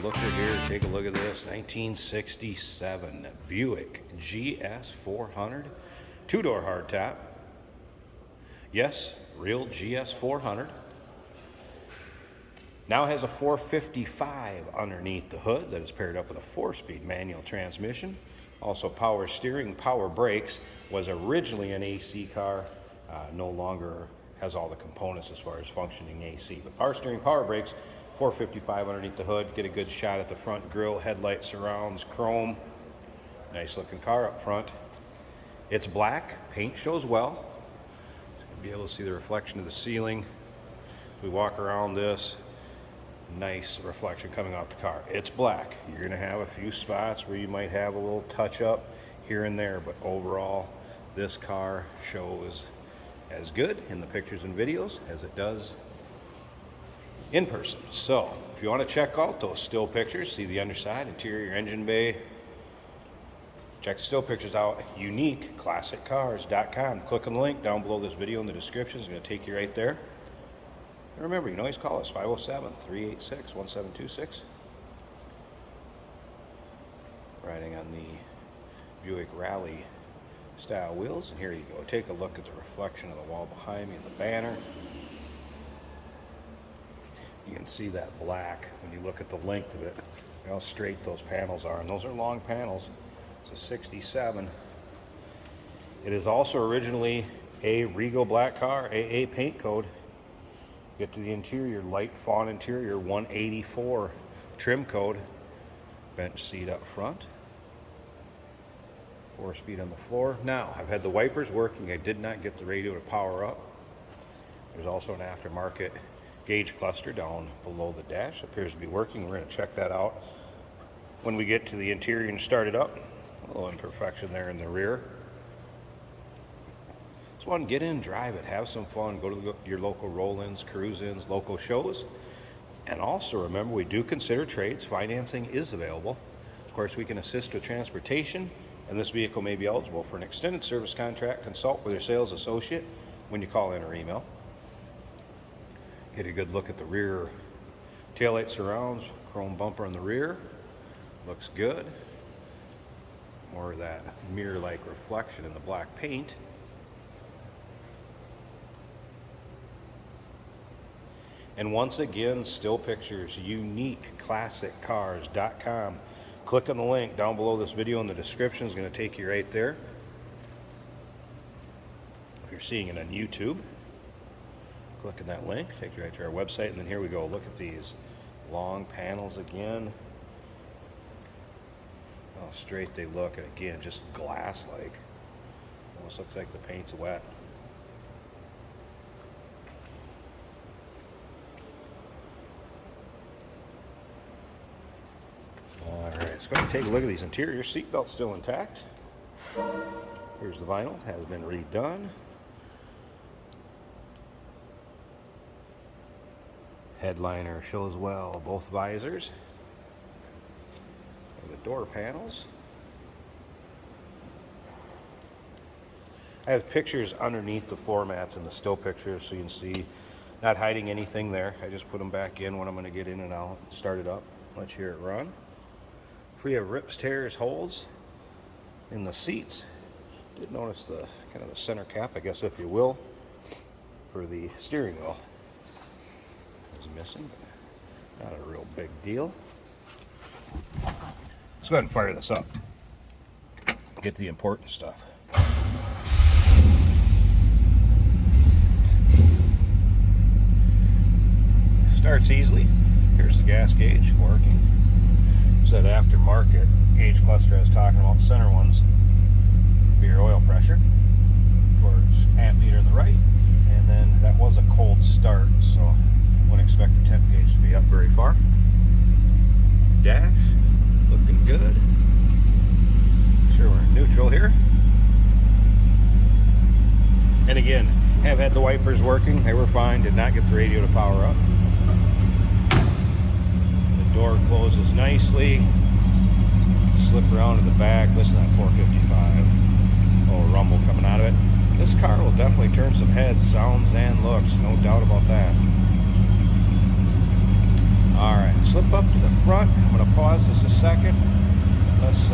looker here. Take a look at this 1967 Buick GS 400, two-door hardtop. Yes, real GS 400. Now has a 455 underneath the hood that is paired up with a 4-speed manual transmission. Also power steering, power brakes. Was originally an AC car, no longer has all the components as far as functioning AC. But power steering, power brakes, 455 underneath the hood. Get a good shot at the front grille, headlight surrounds, chrome. Nice looking car up front. It's black, paint shows well. You'll be able to see the reflection of the ceiling. We walk around this, nice reflection coming off the car. It's black. You're going to have a few spots where you might have a little touch up here and there, but overall this car shows as good in the pictures and videos as it does in person. So if you want to check out those still pictures, see the underside, interior, engine bay, check the still pictures out, uniqueclassiccars.com. Click on the link down below this video in the description. It's going to take you right there. And remember, you can always call us 507-386-1726. Riding on the Buick Rally style wheels. And here you go. Take a look at the reflection of the wall behind me and the banner. You can see that black when you look at the length of it, how straight those panels are. And those are long panels. It's a 67. It is also originally a Regal black car, AA paint code. Get to the interior, light fawn interior, 184 trim code. Bench seat up front. 4-speed on the floor. Now, I've had the wipers working. I did not get the radio to power up. There's also an aftermarket gauge cluster down below the dash. It appears to be working. We're going to check that out when we get to the interior and start it up. A little imperfection there in the rear. Just want to get in, drive it, have some fun, go to your local roll-ins, cruise-ins, local shows. And also remember, we do consider trades. Financing is available. Of course, we can assist with transportation, and this vehicle may be eligible for an extended service contract. Consult with your sales associate when you call in or email. Get a good look at the rear taillight surrounds, chrome bumper on the rear. Looks good. More of that mirror-like reflection in the black paint. And once again, still pictures, uniqueclassiccars.com. Click on the link down below this video in the description. It's going to take you right there. If you're seeing it on YouTube, click on that link, take you right to our website, and then here we go. Look at these long panels again. How straight they look, and again, just glass-like. Almost looks like the paint's wet. Let's go ahead and take a look at these interiors. Seatbelt's still intact. Here's the vinyl, has been redone. Headliner shows well both visors. And the door panels. I have pictures underneath the floor mats and the still pictures so you can see, not hiding anything there. I just put them back in when I'm going to get in and out, start it up, let you hear it run. Free of rips, tears, holes in the seats. Did notice the kind of the center cap, I guess, if you will, for the steering wheel is missing, but not a real big deal. Let's go ahead and fire this up. Get the important stuff. Starts easily. Here's the gas gauge working. That aftermarket gauge cluster I was talking about, the center ones, for your oil pressure. Of course, amp meter on the right, and then that was a cold start, so wouldn't expect the temp gauge to be up very far. Dash, looking good. Sure, we're in neutral here. And again, have had the wipers working, they were fine, did not get the radio to power up. Door closes nicely. Slip around to the back. Listen to that 455. Oh, rumble coming out of it. This car will definitely turn some heads, sounds, and looks. No doubt about that. All right, slip up to the front. I'm going to pause this a second. Let's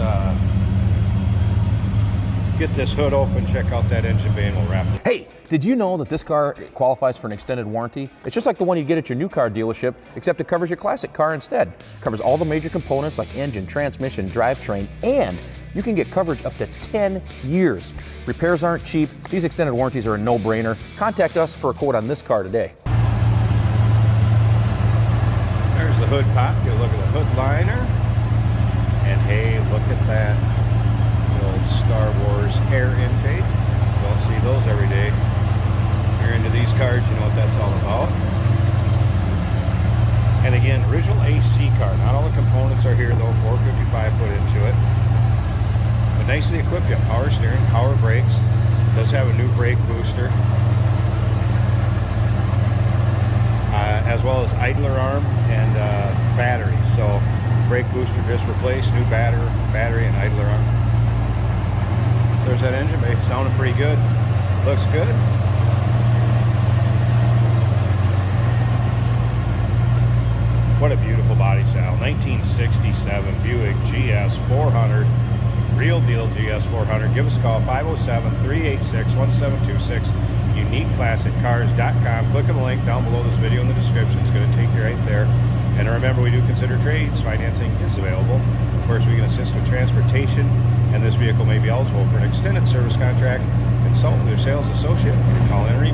get this hood open, check out that engine bay, and we'll wrap it. Hey, did you know that this car qualifies for an extended warranty? It's just like the one you get at your new car dealership, except it covers your classic car instead. It covers all the major components like engine, transmission, drivetrain, and you can get coverage up to 10 years. Repairs aren't cheap. These extended warranties are a no-brainer. Contact us for a quote on this car today. There's the hood pop. Get a look at the hood liner. And hey, look at that. The old Star Wars air intake. Don't see those every day. If you're into these cars, you know what that's all about. And again, original AC car. Not all the components are here though. 455 put into it. But nicely equipped. You have power steering, power brakes. It does have a new brake booster. As well as idler arm and battery. So brake booster just replaced, new battery and idler arm. There's that engine bay, sounding pretty good. Looks good. What a beautiful body style. 1967 Buick GS 400. Real deal GS 400. Give us a call, 507-386-1726. UniqueClassicCars.com. Click on the link down below this video in the description. It's going to take you right there. And remember, we do consider trades. Financing is available. Of course, we can assist with transportation, and this vehicle may be eligible for an extended service contract. Consult with your sales associate or call in or